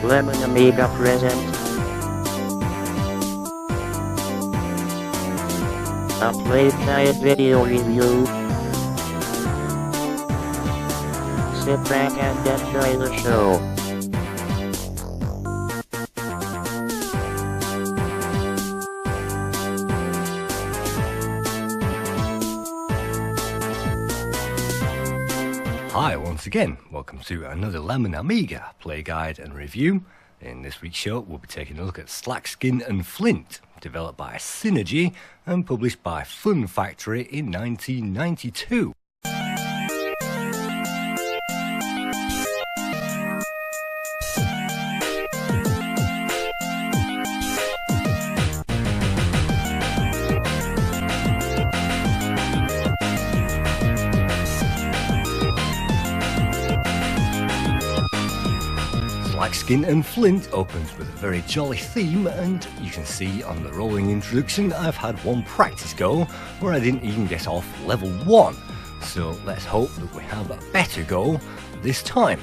Lemon Amiga present a Playguide video review. Sit back and enjoy the show. Hi once again, welcome to another Lemon Amiga play guide and review. In this week's show we'll be taking a look at Slackskin and Flint, developed by Synergy and published by Fun Factory in 1992. Slackskin and Flint opens with a very jolly theme, and you can see on the rolling introduction I've had one practice go where I didn't even get off level 1. So let's hope that we have a better go this time.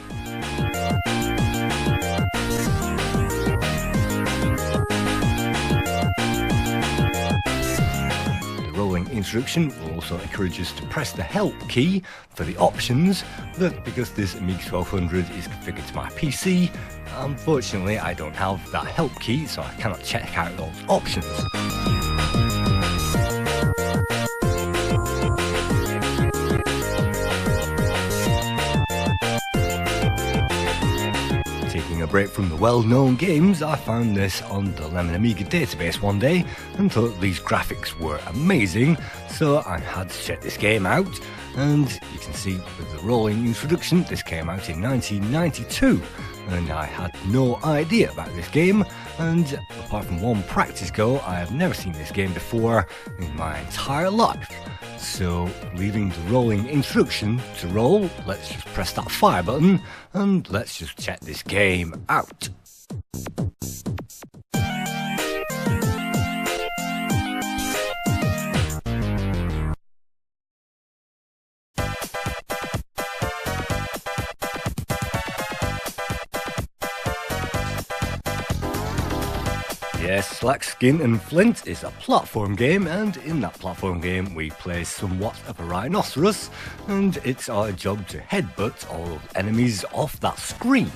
Introduction will also encourage us to press the help key for the options, but because this Amiga 1200 is configured to my PC, unfortunately I don't have that help key, so I cannot check out those options. Taking a break from the well-known games, I found this on the Lemon Amiga database one day and thought these graphics were amazing, so I had to check this game out. And you can see with the rolling introduction, this came out in 1992 and I had no idea about this game, and apart from one practice go, I have never seen this game before in my entire life. So, leaving the rolling introduction to roll, let's just press that fire button and let's just check this game out. Yes, Slackskin and Flint is a platform game, and in that platform game we play somewhat of a rhinoceros, and it's our job to headbutt all enemies off that screen.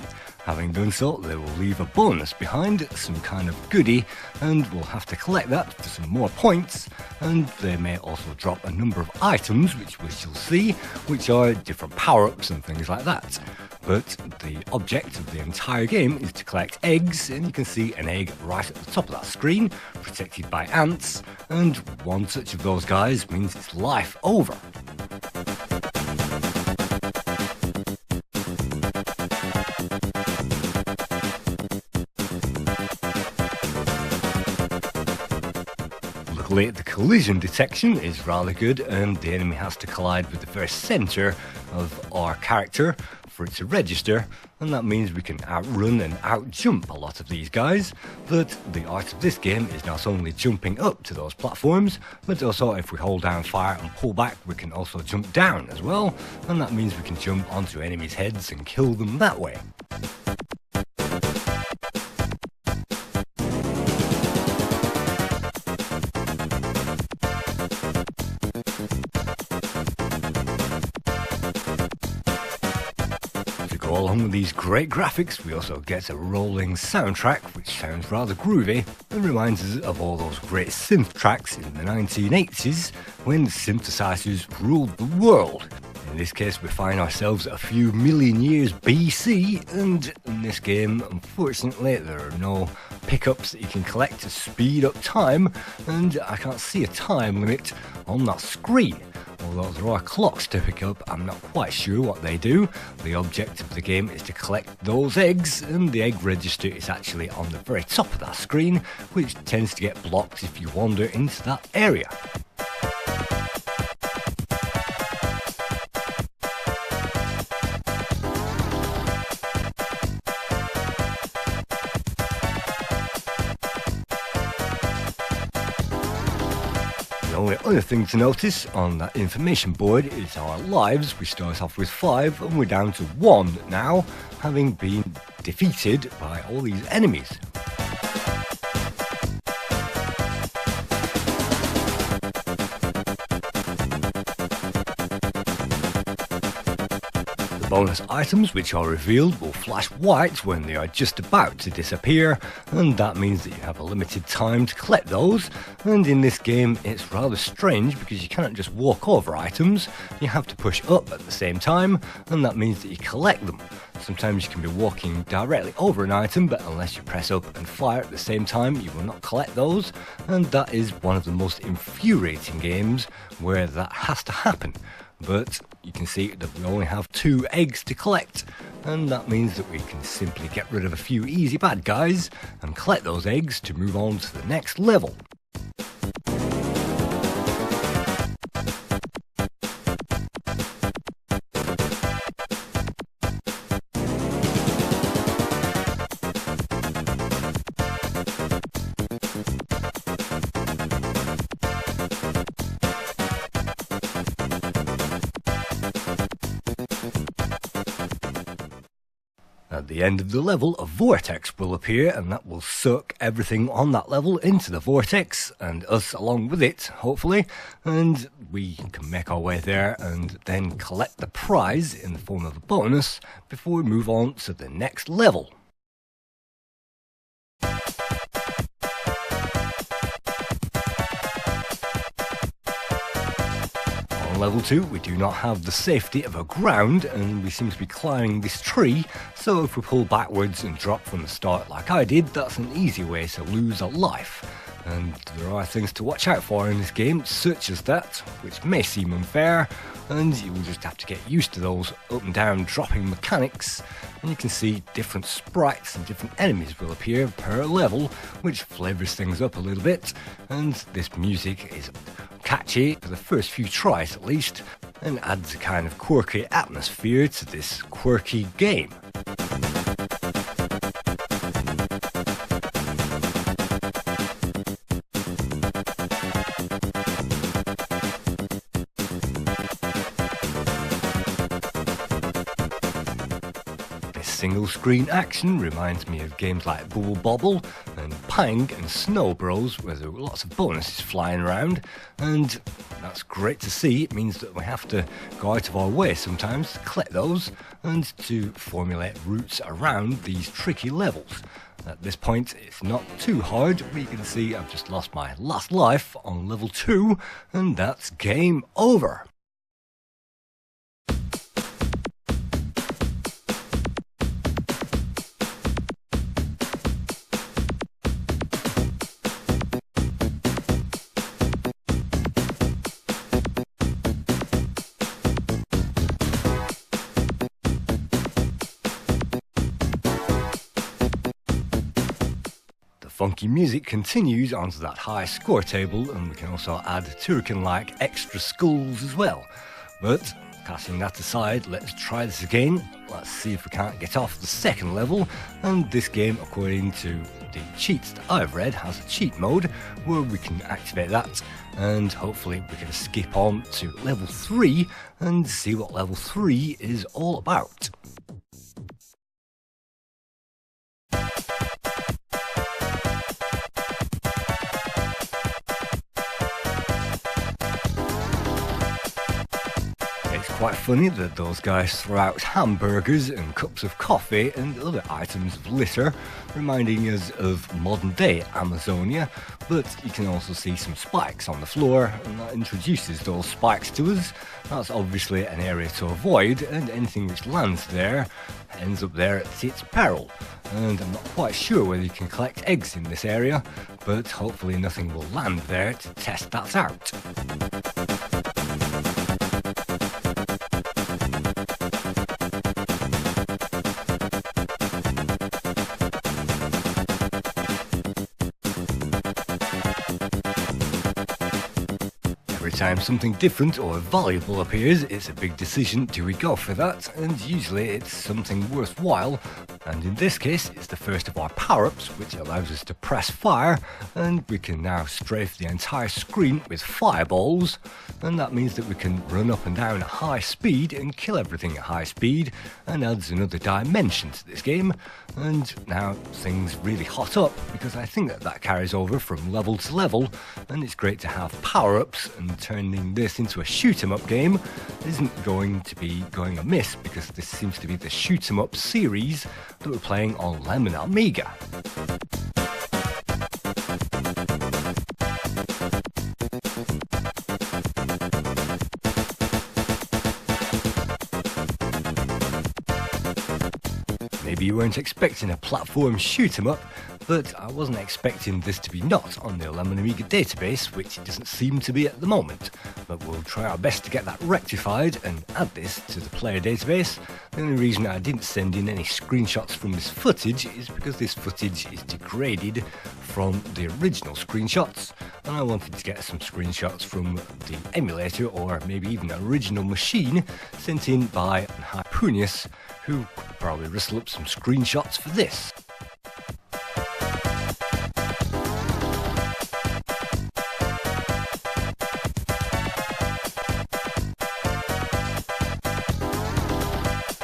Having done so, they will leave a bonus behind, some kind of goodie, and we'll have to collect that for some more points, and they may also drop a number of items, which we shall see, which are different power-ups and things like that. But the object of the entire game is to collect eggs, and you can see an egg right at the top of that screen, protected by ants, and one touch of those guys means it's life over. Luckily, the collision detection is rather good, and the enemy has to collide with the very centre of our character for it to register, and that means we can outrun and outjump a lot of these guys. But the art of this game is not only jumping up to those platforms, but also if we hold down fire and pull back, we can also jump down as well, and that means we can jump onto enemies' heads and kill them that way. Along with these great graphics, we also get a rolling soundtrack which sounds rather groovy and reminds us of all those great synth tracks in the 1980s when synthesizers ruled the world. In this case we find ourselves a few million years BC, and in this game unfortunately there are no pickups that you can collect to speed up time, and I can't see a time limit on that screen. Although there are clocks to pick up, I'm not quite sure what they do. The object of the game is to collect those eggs, and the egg register is actually on the very top of that screen, which tends to get blocked if you wander into that area. The only other thing to notice on that information board is our lives. We start off with 5 and we're down to 1 now, having been defeated by all these enemies. Bonus items which are revealed will flash white when they are just about to disappear, and that means that you have a limited time to collect those. And in this game it's rather strange because you cannot just walk over items, you have to push up at the same time, and that means that you collect them. Sometimes you can be walking directly over an item, but unless you press up and fire at the same time, you will not collect those, and that is one of the most infuriating games where that has to happen. But you can see that we only have 2 eggs to collect, and that means that we can simply get rid of a few easy bad guys and collect those eggs to move on to the next level. At the end of the level, a vortex will appear, and that will suck everything on that level into the vortex, and us along with it, hopefully, and we can make our way there and then collect the prize in the form of a bonus before we move on to the next level. Level 2, we do not have the safety of a ground, and we seem to be climbing this tree, so if we pull backwards and drop from the start like I did, that's an easy way to lose a life. And there are things to watch out for in this game, such as that, which may seem unfair, and you will just have to get used to those up and down dropping mechanics, and you can see different sprites and different enemies will appear per level, which flavours things up a little bit, and this music is catchy for the first few tries at least, and adds a kind of quirky atmosphere to this quirky game. Single screen action reminds me of games like Bubble Bobble and Pang and Snow Bros, where there are lots of bonuses flying around, and that's great to see. It means that we have to go out of our way sometimes to collect those and to formulate routes around these tricky levels. At this point it's not too hard. We can see I've just lost my last life on level 2, and that's game over. Funky music continues onto that high score table, and we can also add Turrican-like extra skulls as well. But casting that aside, let's try this again. Let's see if we can't get off the second level, and this game, according to the cheats that I've read, has a cheat mode where we can activate that, and hopefully we can skip on to level 3 and see what level 3 is all about. Quite funny that those guys throw out hamburgers and cups of coffee and other items of litter, reminding us of modern day Amazonia, but you can also see some spikes on the floor, and that introduces those spikes to us. That's obviously an area to avoid, and anything which lands there ends up there at its peril. And I'm not quite sure whether you can collect eggs in this area, but hopefully nothing will land there to test that out. Every time something different or valuable appears, it's a big decision. Do we go for that? And usually it's something worthwhile, And in this case, it's the first of our power-ups, which allows us to press fire, and we can now strafe the entire screen with fireballs, and that means that we can run up and down at high speed and kill everything at high speed, and adds another dimension to this game. And now things really hot up, because I think that carries over from level to level, and it's great to have power-ups, and turning this into a shoot-'em-up game isn't going to be going amiss, because this seems to be the shoot-'em-up series that we're playing on Lemon Amiga. Maybe you weren't expecting a platform shoot-'em-up, but I wasn't expecting this to be not on the Lemon Amiga database, which it doesn't seem to be at the moment. But we'll try our best to get that rectified and add this to the player database. The only reason I didn't send in any screenshots from this footage is because this footage is degraded from the original screenshots, and I wanted to get some screenshots from the emulator, or maybe even an original machine sent in by Harpoonius, who could probably rustle up some screenshots for this.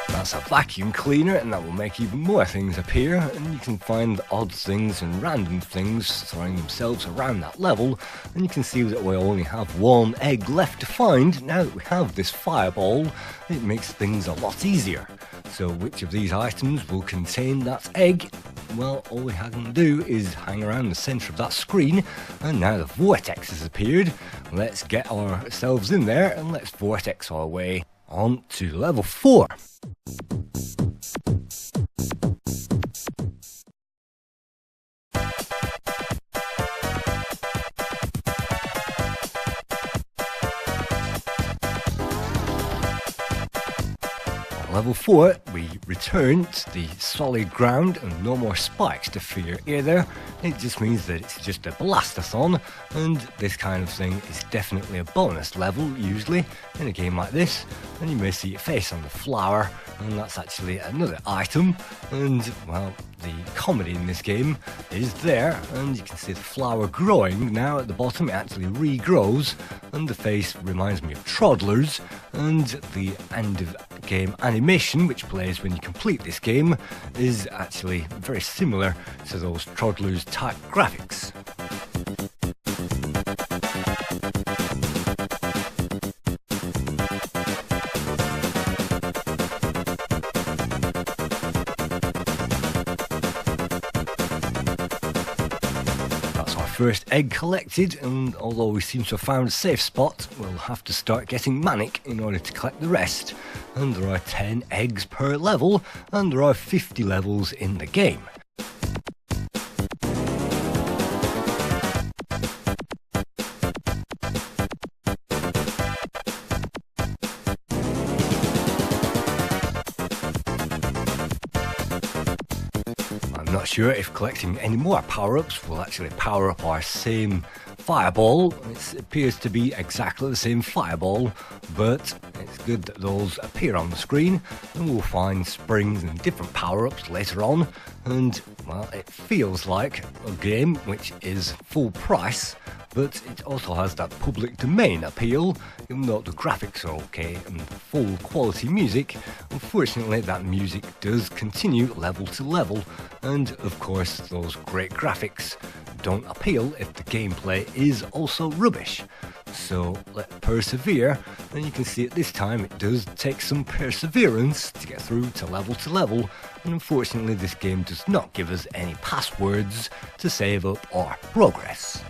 That's a vacuum cleaner, and that will make even more things appear, and you can find odd things and random things throwing themselves around that level, and you can see that we only have one egg left to find. Now that we have this fireball, it makes things a lot easier. So which of these items will contain that egg? Well, all we have to do is hang around the centre of that screen, and now the vortex has appeared. Let's get ourselves in there, and let's vortex our way on to level 4. Level 4, we return to the solid ground and no more spikes to fear either. It just means that it's just a blastathon, and this kind of thing is definitely a bonus level usually in a game like this. And you may see your face on the flower, and that's actually another item. And well, the comedy in this game is there, and you can see the flower growing now at the bottom. It actually regrows, and the face reminds me of Toddlers, and the end of game animation, which plays when you complete this game, is actually very similar to those Toddlers type graphics. First egg collected, and although we seem to have found a safe spot, we'll have to start getting manic in order to collect the rest. And there are 10 eggs per level, and there are 50 levels in the game. I'm not sure if collecting any more power-ups will actually power up our same fireball. It appears to be exactly the same fireball, but it's good that those appear on the screen, and we'll find springs and different power-ups later on. And well, it feels like a game which is full price, but it also has that public domain appeal. Even though the graphics are okay and full quality music, unfortunately that music does continue level to level, and of course those great graphics don't appeal if the gameplay is also rubbish. So let's persevere, and you can see at this time it does take some perseverance to get through to level, and unfortunately this game does not give us any passwords to save up our progress.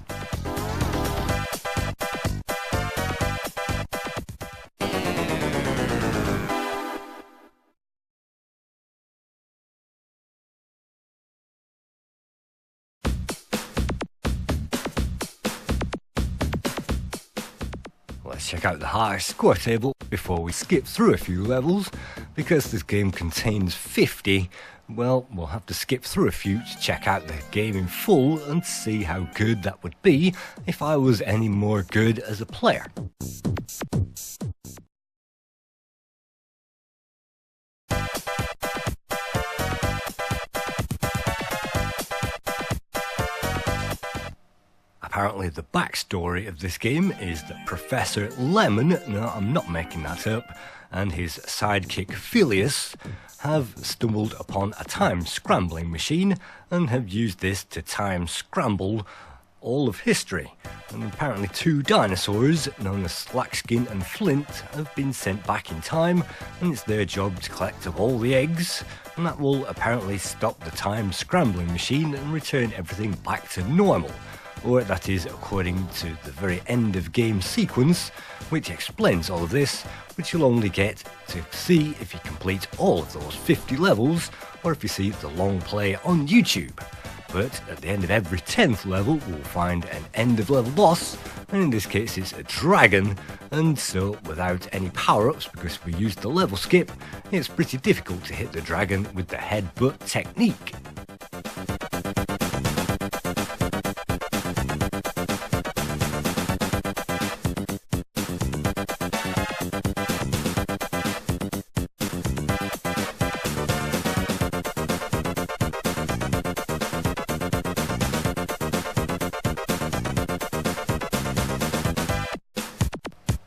Let's check out the higher score table before we skip through a few levels. Because this game contains 50, well, we'll have to skip through a few to check out the game in full and see how good that would be if I was any more good as a player. apparently the backstory of this game is that Professor Lemon, no, I'm not making that up, and his sidekick Phileas have stumbled upon a time scrambling machine and have used this to time scramble all of history. And apparently 2 dinosaurs, known as Slackskin and Flint, have been sent back in time, and it's their job to collect up all the eggs, and that will apparently stop the time scrambling machine and return everything back to normal. Or that is according to the very end of game sequence, which explains all of this, which you'll only get to see if you complete all of those 50 levels, or if you see the long play on YouTube. But at the end of every 10th level we'll find an end of level boss, and in this case it's a dragon, and so without any power-ups because we used the level skip, it's pretty difficult to hit the dragon with the headbutt technique.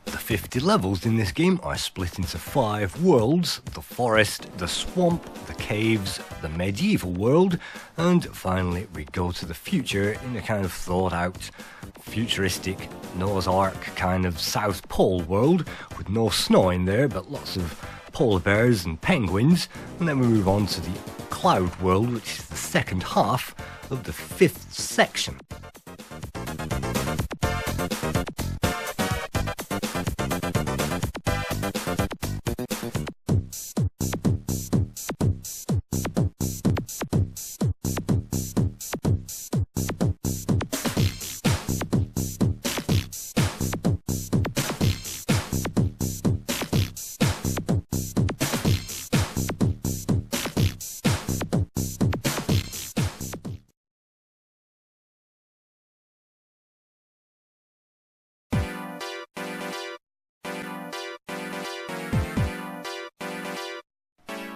The 50 levels in this game are split into 5 worlds: the forest, the swamp, the caves, the medieval world, and finally we go to the future in a kind of thought out, futuristic Noah's Ark kind of South Pole world with no snow in there but lots of polar bears and penguins. And then we move on to the cloud world, which is the second half of the 5th section.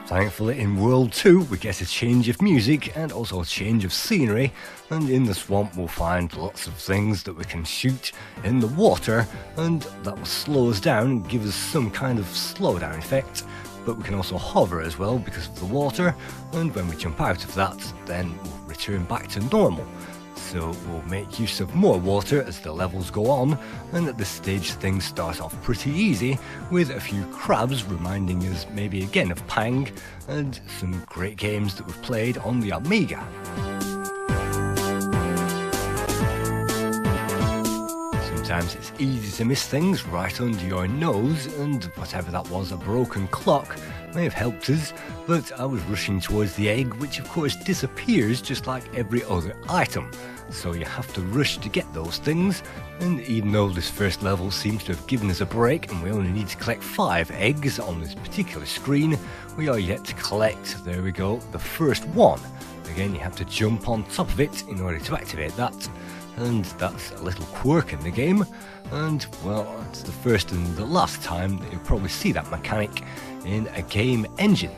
Thankfully in World 2 we get a change of music and also a change of scenery, and in the swamp we'll find lots of things that we can shoot in the water, and that will slow us down and give us some kind of slowdown effect. But we can also hover as well because of the water, and when we jump out of that then we'll return back to normal. So we'll make use of more water as the levels go on, and at this stage things start off pretty easy with a few crabs reminding us maybe again of Pang and some great games that we've played on the Amiga. Sometimes it's easy to miss things right under your nose, and whatever that was, a broken clock, may have helped us, but I was rushing towards the egg, which of course disappears just like every other item. So you have to rush to get those things, and even though this first level seems to have given us a break and we only need to collect 5 eggs on this particular screen, we are yet to collect, there we go, the first one. Again, you have to jump on top of it in order to activate that, and that's a little quirk in the game, and well, it's the first and the last time that you'll probably see that mechanic in a game engine.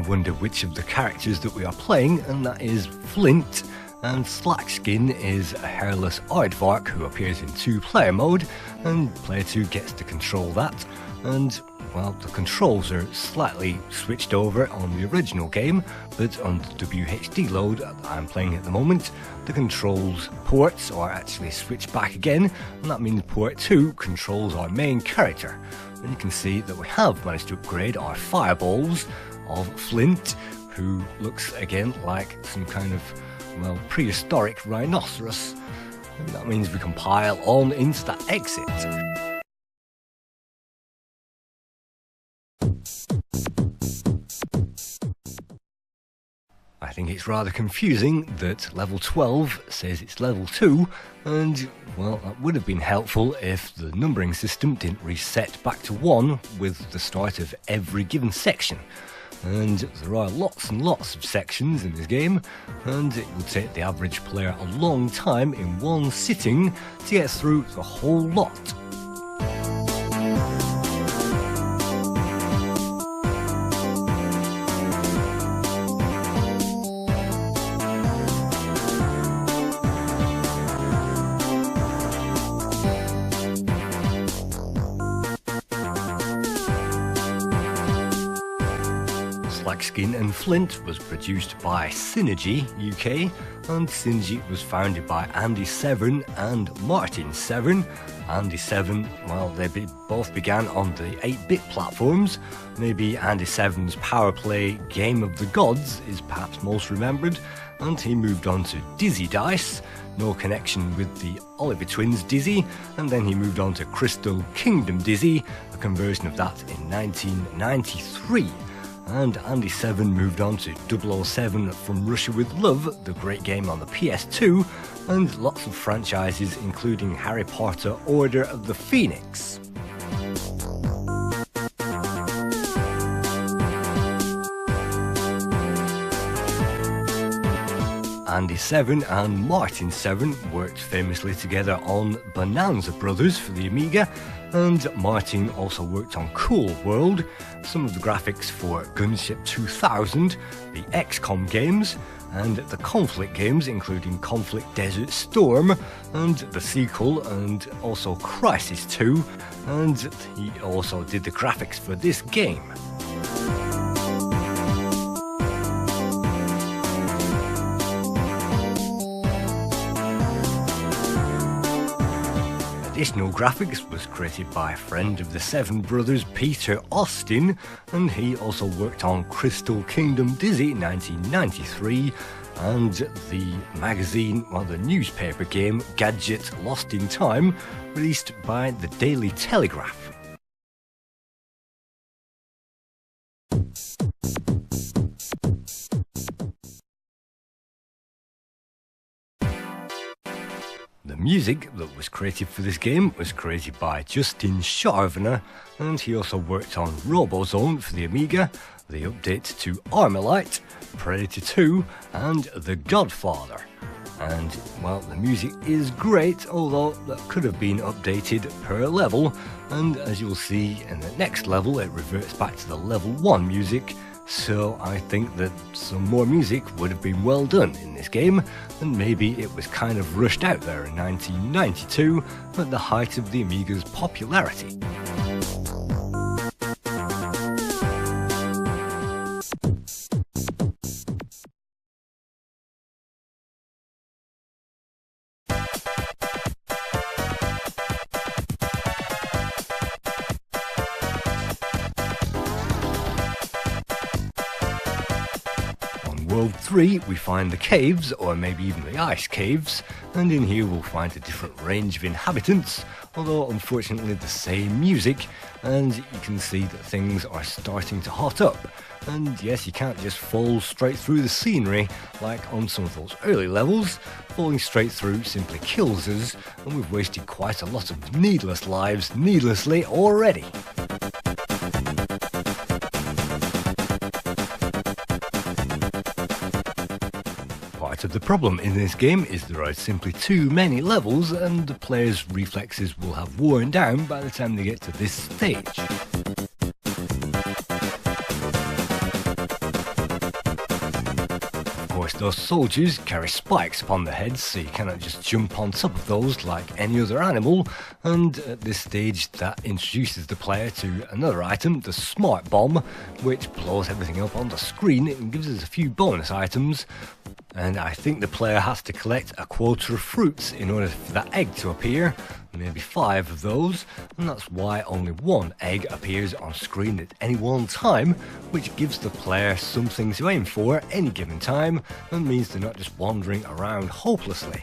Wonder which of the characters that we are playing, and that is Flint, and Slackskin is a hairless aardvark who appears in 2-player mode, and player 2 gets to control that, and well, the controls are slightly switched over on the original game, but on the WHD load that I'm playing at the moment, the controls ports are actually switched back again, and that means port 2 controls our main character. And you can see that we have managed to upgrade our fireballs of Flint, who looks again like some kind of, well, prehistoric rhinoceros, and that means we can pile on into that exit. I think it's rather confusing that level 12 says it's level 2, and well, that would have been helpful if the numbering system didn't reset back to 1 with the start of every given section. And there are lots and lots of sections in this game, and it will take the average player a long time in one sitting to get through the whole lot. Slackskin and Flint was produced by Synergy UK, and Synergy was founded by Andy Severn and Martin Severn. Andy Severn, well, they both began on the 8-bit platforms. Maybe Andy Severn's power play Game of the Gods is perhaps most remembered, and he moved on to Dizzy Dice, no connection with the Oliver Twins Dizzy, and then he moved on to Crystal Kingdom Dizzy, a conversion of that in 1993. And Andy Severn moved on to 007 From Russia with Love, the great game on the PS2, and lots of franchises including Harry Potter Order of the Phoenix. Andy Severn and Martin Severn worked famously together on Bonanza Brothers for the Amiga, and Martin also worked on Cool World, some of the graphics for Gunship 2000, the XCOM games, and the Conflict games including Conflict Desert Storm, and the sequel, and also Crisis 2, and he also did the graphics for this game. Additional graphics was created by a friend of the Seven Brothers, Peter Austin, and he also worked on Crystal Kingdom Dizzy 1993 and the magazine, well, the newspaper game Gadget Lost in Time, released by the Daily Telegraph. The music that was created for this game was created by Justin Sharvener, and he also worked on Robozone for the Amiga, the update to Armalite, Predator 2, and The Godfather. And, well, the music is great, although that could have been updated per level, and as you'll see in the next level, it reverts back to the level 1 music. So I think that some more music would have been well done in this game, and maybe it was kind of rushed out there in 1992 at the height of the Amiga's popularity. World 3 we find the caves, or maybe even the ice caves, and in here we'll find a different range of inhabitants, although unfortunately the same music, and you can see that things are starting to hot up. And yes, you can't just fall straight through the scenery like on some of those early levels. Falling straight through simply kills us, and we've wasted quite a lot of needless lives needlessly already. Part of the problem in this game is there are simply too many levels, and the player's reflexes will have worn down by the time they get to this stage. Of course, those soldiers carry spikes upon their heads, so you cannot just jump on top of those like any other animal, and at this stage that introduces the player to another item, the Smart Bomb, which blows everything up on the screen and gives us a few bonus items. And I think the player has to collect a quota of fruits in order for that egg to appear, maybe 5 of those, and that's why only 1 egg appears on screen at any one time, which gives the player something to aim for at any given time, and means they're not just wandering around hopelessly.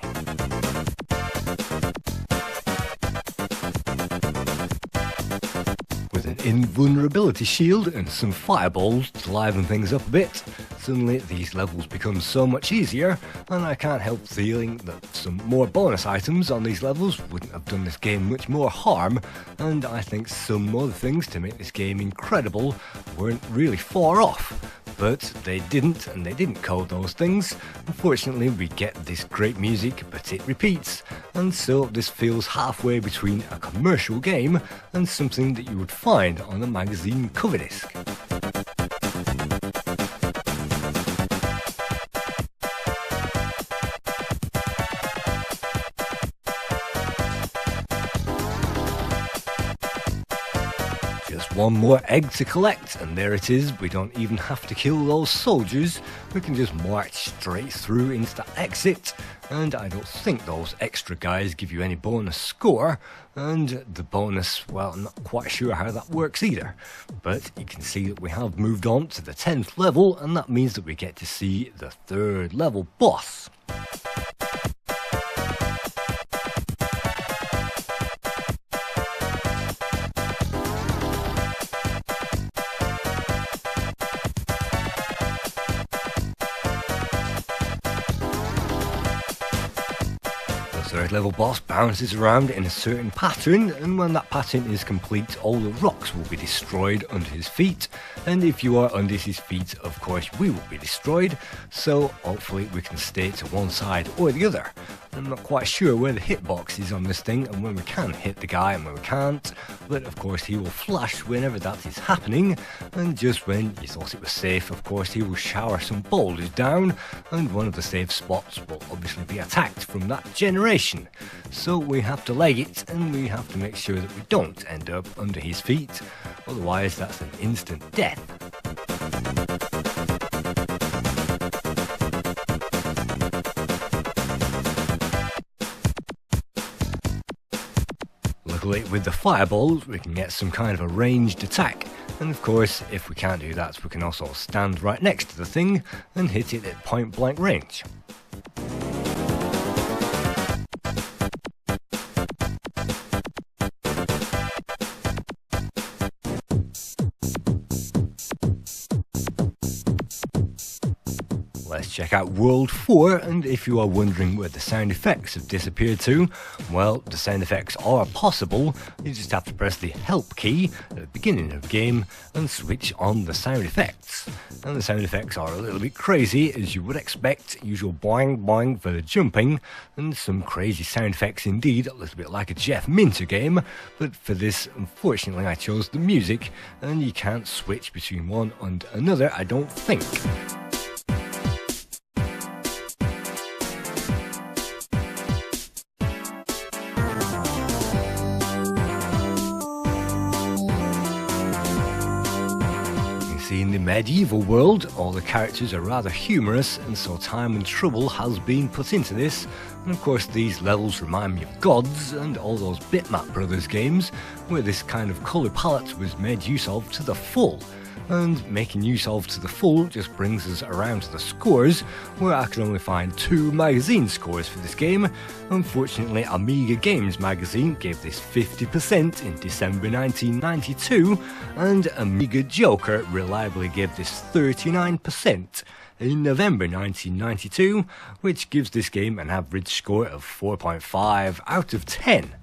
With an invulnerability shield and some fireballs to liven things up a bit, suddenly these levels become so much easier, and I can't help feeling that some more bonus items on these levels wouldn't have done this game much more harm, and I think some other things to make this game incredible weren't really far off. But they didn't, and they didn't code those things. Unfortunately, we get this great music, but it repeats, and so this feels halfway between a commercial game and something that you would find on a magazine cover disc. Just one more egg to collect, and there it is. We don't even have to kill those soldiers. We can just march straight through into the exit, and I don't think those extra guys give you any bonus score, and the bonus, well, I'm not quite sure how that works either. But you can see that we have moved on to the 10th level, and that means that we get to see the 3rd level boss. The 3rd level boss bounces around in a certain pattern, and when that pattern is complete, all the rocks will be destroyed under his feet, and if you are under his feet, of course we will be destroyed, so hopefully we can stay to one side or the other. I'm not quite sure where the hitbox is on this thing and when we can hit the guy and when we can't, but of course he will flash whenever that is happening, and just when you thought it was safe, of course he will shower some boulders down, and one of the safe spots will obviously be attacked from that generation. So we have to leg it, and we have to make sure that we don't end up under his feet, otherwise that's an instant death. Luckily, with the fireballs, we can get some kind of a ranged attack, and of course, if we can't do that, we can also stand right next to the thing and hit it at point blank range. Let's check out World 4, and if you are wondering where the sound effects have disappeared to, well, the sound effects are possible. You just have to press the help key at the beginning of the game and switch on the sound effects. And the sound effects are a little bit crazy, as you would expect. Usual boing boing for the jumping, and some crazy sound effects indeed, a little bit like a Jeff Minter game, but for this, unfortunately, I chose the music, and you can't switch between one and another, I don't think. In the medieval world, all the characters are rather humorous, and so time and trouble has been put into this. And of course these levels remind me of Gods and all those Bitmap Brothers games, where this kind of colour palette was made use of to the full. And making use of to the full just brings us around to the scores, where I can only find 2 magazine scores for this game. Unfortunately, Amiga Games magazine gave this 50% in December 1992, and Amiga Joker reliably gave this 39% in November 1992, which gives this game an average score of 4.5 out of 10.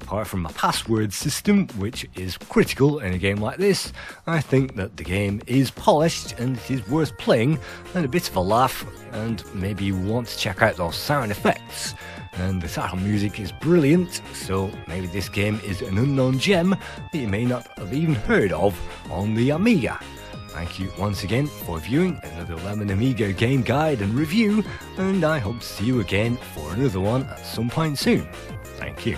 Apart from a password system, which is critical in a game like this, I think that the game is polished and it is worth playing, and a bit of a laugh, and maybe you want to check out those sound effects. And the title music is brilliant, so maybe this game is an unknown gem that you may not have even heard of on the Amiga. Thank you once again for viewing another Lemon Amiga game guide and review, and I hope to see you again for another one at some point soon. Thank you.